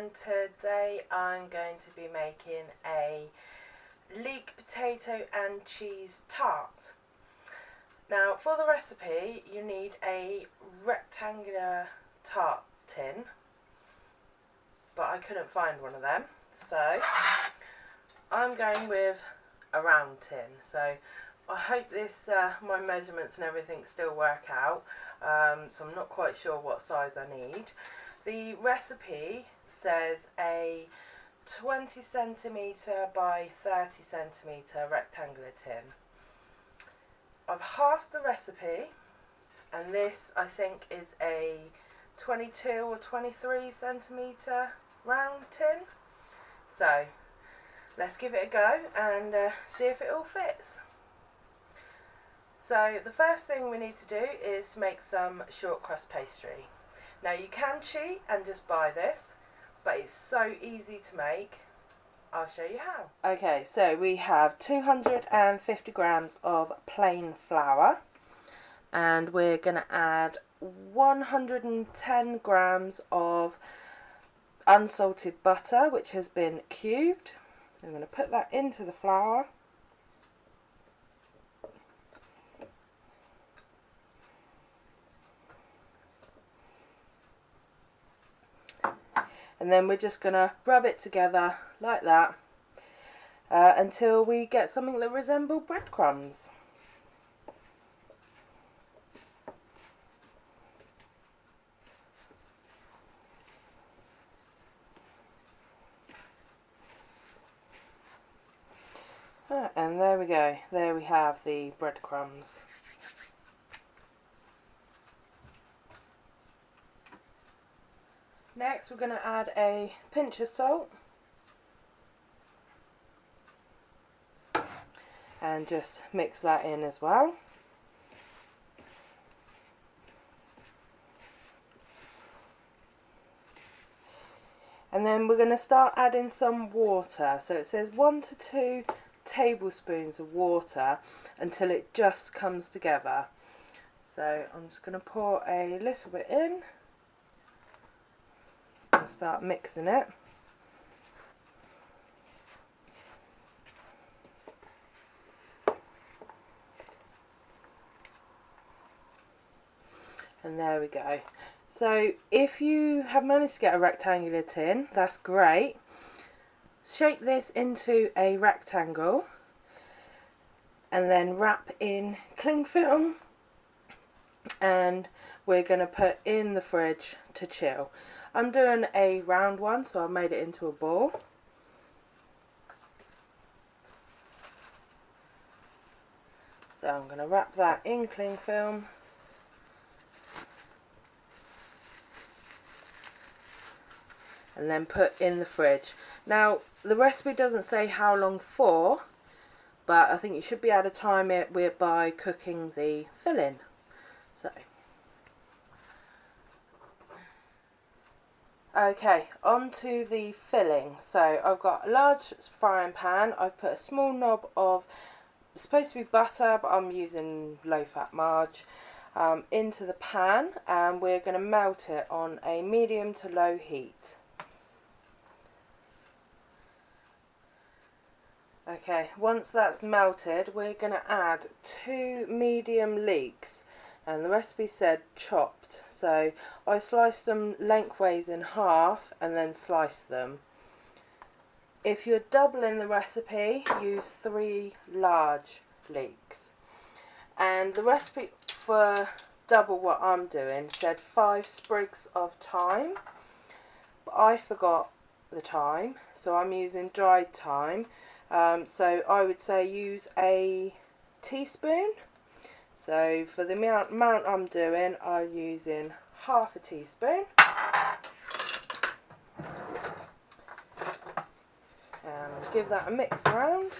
and today I'm going to be making a leek potato and cheese tart. Now for the recipe you need a rectangular tart tin, but I couldn't find one of them, so I'm going with a round tin. So I hope this my measurements and everything still work out, so I'm not quite sure what size I need. The recipe says a 20 centimetre by 30 centimetre rectangular tin. I've halved the recipe, and this I think is a 22 or 23 centimetre round tin. So let's give it a go and see if it all fits. So the first thing we need to do is make some shortcrust pastry. Now you can cheat and just buy this, but it's so easy to make. I'll show you how. Okay, so we have 250 grams of plain flour, and we're going to add 110 grams of unsalted butter, which has been cubed. I'm going to put that into the flour. And then we're just going to rub it together like that until we get something that resembles breadcrumbs. And there we go, there we have the breadcrumbs. Next we're going to add a pinch of salt and just mix that in as well. And then we're going to start adding some water. So it says 1 to 2 tablespoons of water until it just comes together. So I'm just going to pour a little bit in and start mixing it. And there we go. So if you have managed to get a rectangular tin, that's great. Shape this into a rectangle and then wrap in cling film, and we're going to put in the fridge to chill. I'm doing a round one, so I've made it into a ball. So I'm going to wrap that in cling film. And then put in the fridge. Now the recipe doesn't say how long for, but I think you should be able to time it by cooking the filling. So okay, on to the filling. So I've got a large frying pan. I've put a small knob of, it's supposed to be butter, but I'm using low fat margarine, into the pan, and we're going to melt it on a medium to low heat. Okay, once that's melted, we're going to add 2 medium leeks, and the recipe said chopped, so I sliced them lengthways in half and then sliced them. If you're doubling the recipe, use 3 large leeks. And the recipe for double what I'm doing said 5 sprigs of thyme, but I forgot the thyme, so I'm using dried thyme. So I would say use a teaspoon. So for the amount I'm doing, I'm using half a teaspoon. And give that a mix around.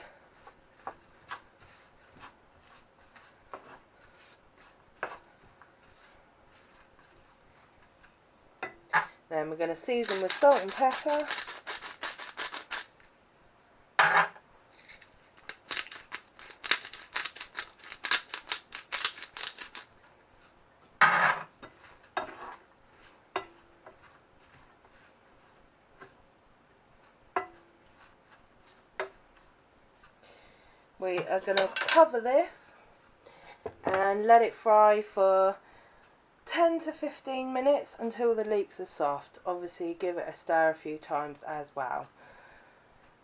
Then we're going to season with salt and pepper. we are going to cover this and let it fry for 10 to 15 minutes until the leeks are soft. Obviously give it a stir a few times as well.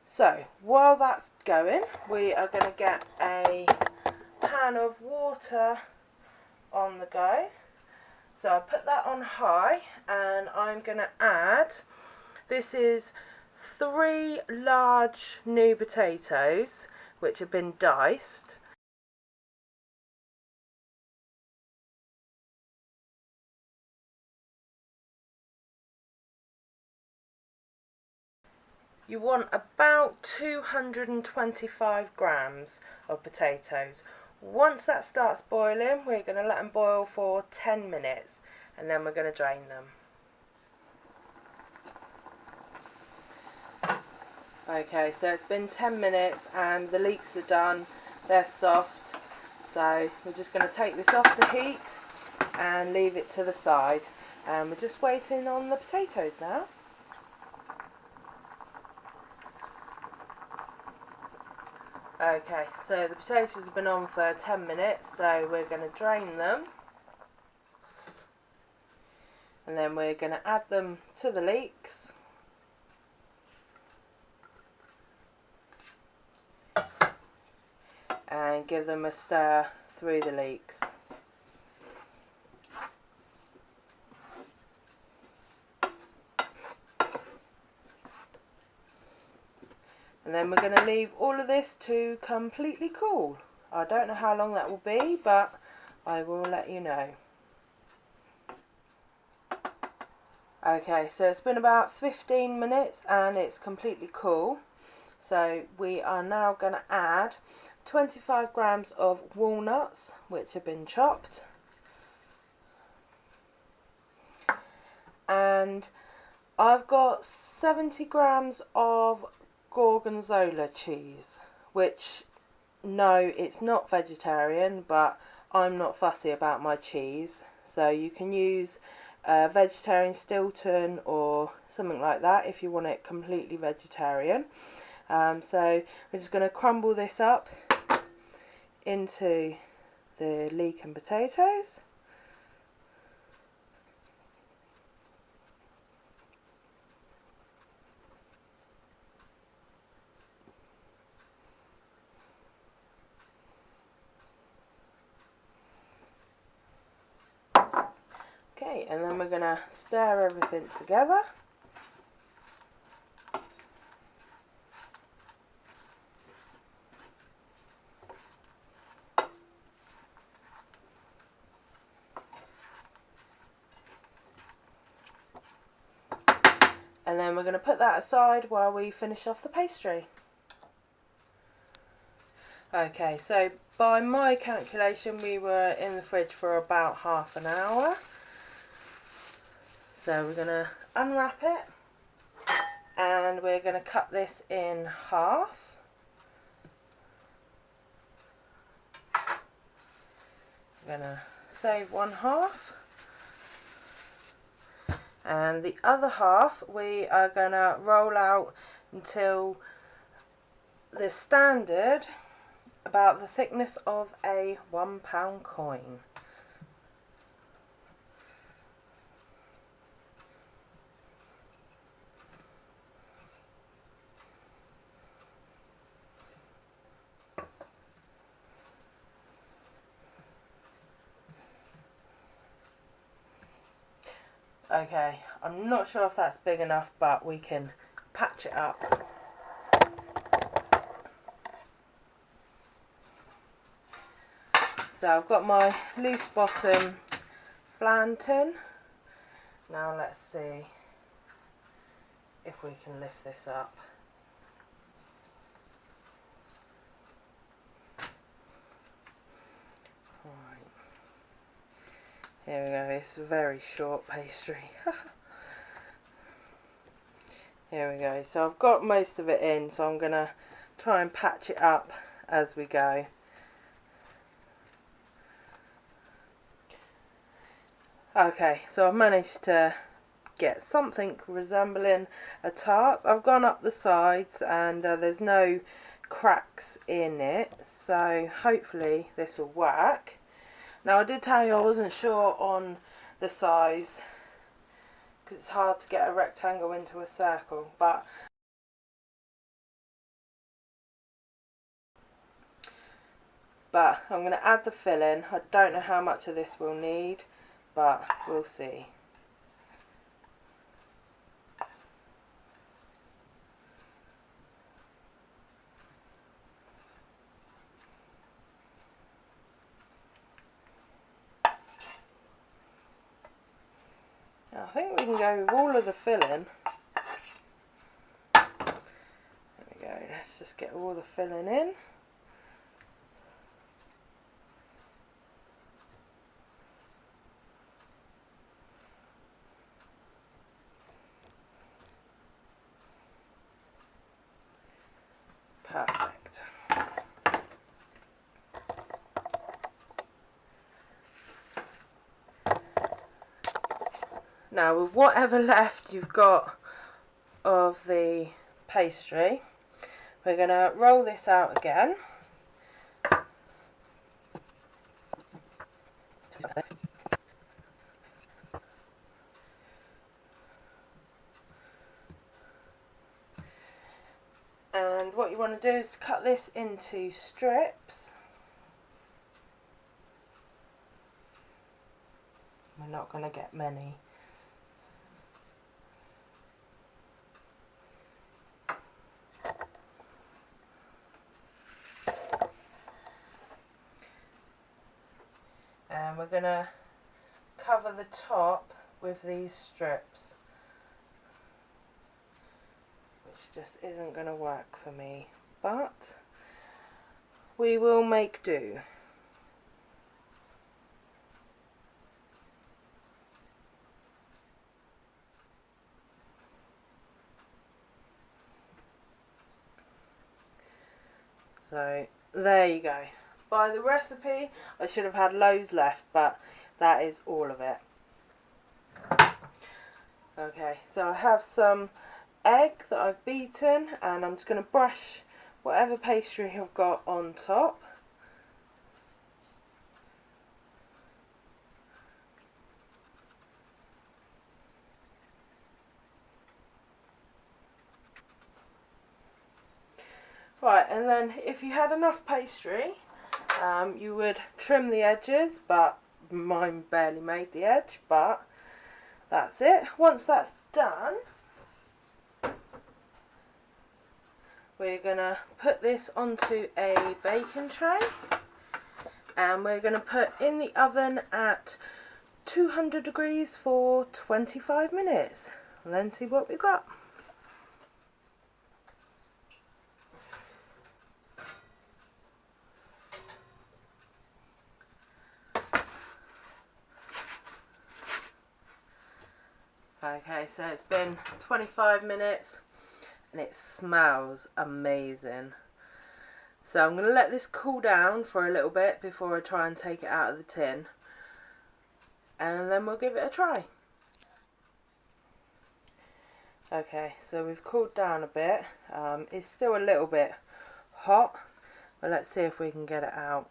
So while that's going, we are going to get a pan of water on the go. So I put that on high and I'm going to add, this is 3 large new potatoes which have been diced. You want about 225 grams of potatoes. Once that starts boiling, we're going to let them boil for 10 minutes and then we're going to drain them. Okay, so it's been 10 minutes and the leeks are done, they're soft, so we're just going to take this off the heat and leave it to the side, and we're just waiting on the potatoes now. Okay, so the potatoes have been on for 10 minutes, so we're going to drain them and then we're going to add them to the leeks. And give them a stir through the leeks. And then we're going to leave all of this to completely cool. I don't know how long that will be, but I will let you know. Okay, so it's been about 15 minutes and it's completely cool. So we are now going to add 25 grams of walnuts which have been chopped, and I've got 70 grams of gorgonzola cheese, which, no, it's not vegetarian, but I'm not fussy about my cheese, so you can use vegetarian Stilton or something like that if you want it completely vegetarian. So we're just going to crumble this up into the leek and potatoes. Okay, and then we're going to stir everything together. And then we're going to put that aside while we finish off the pastry. Okay, so by my calculation we were in the fridge for about half an hour. So we're going to unwrap it and we're going to cut this in half. We're going to save one half. And the other half we are going to roll out until the standard, about the thickness of a £1 coin. Okay, I'm not sure if that's big enough, but we can patch it up. So I've got my loose bottom flan tin. Now let's see if we can lift this up. Right. Here we go, it's a very short pastry. Here we go, so I've got most of it in, so I'm going to try and patch it up as we go. Okay, so I've managed to get something resembling a tart. I've gone up the sides and there's no cracks in it, so hopefully this will work. Now I did tell you I wasn't sure on the size because it's hard to get a rectangle into a circle, but I'm going to add the filling. I don't know how much of this we'll need, but we'll see. I think we can go with all of the filling. There we go, let's just get all the filling in. Perfect. Now with whatever left you've got of the pastry, we're going to roll this out again. And what you want to do is cut this into strips. We're not going to get many. And we're going to cover the top with these strips, which just isn't going to work for me, but we will make do. So there you go. By the recipe I should have had loads left, but that is all of it. Okay, so I have some egg that I've beaten, and I'm just going to brush whatever pastry I've got on top. Right, and then if you had enough pastry, you would trim the edges, but mine barely made the edge, but that's it. Once that's done, we're going to put this onto a baking tray, and we're going to put in the oven at 200 degrees for 25 minutes, and then see what we've got. Okay, so it's been 25 minutes and it smells amazing. So I'm going to let this cool down for a little bit before I try and take it out of the tin, and then we'll give it a try. Okay, so we've cooled down a bit. It's still a little bit hot, but let's see if we can get it out.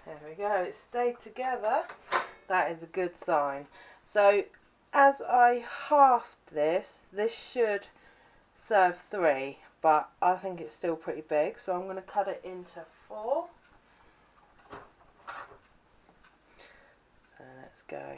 There we go, it stayed together. That is a good sign. So as I halved this should serve 3, but I think it's still pretty big, so I'm going to cut it into 4. So let's go.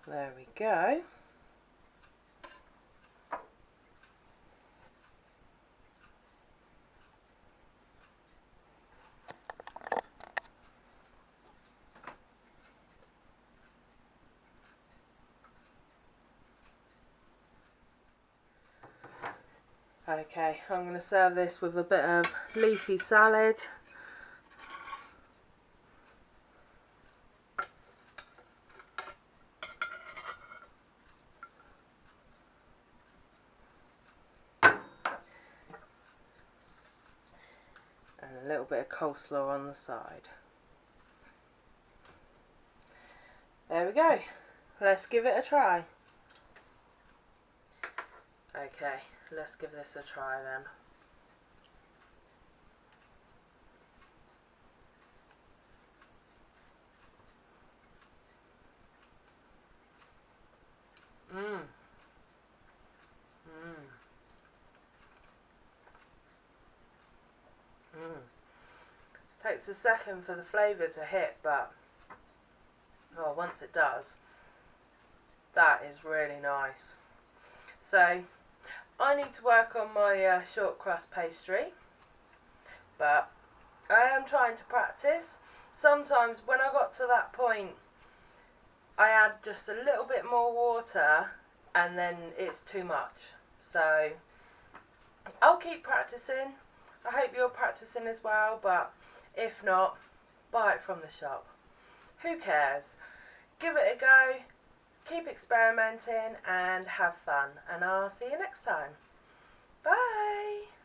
There we go. Okay, I'm going to serve this with a bit of leafy salad. And a little bit of coleslaw on the side. There we go. Let's give it a try. Okay, let's give this a try then. Mmm. Mmm. Mmm. Takes a second for the flavour to hit, but oh, once it does, that is really nice. So, I need to work on my short crust pastry, but I am trying to practice. Sometimes when I got to that point, I add just a little bit more water and then it's too much. So I'll keep practicing. I hope you're practicing as well, but if not, buy it from the shop. Who cares? Give it a go, keep experimenting and have fun, and I'll see you next time. Bye!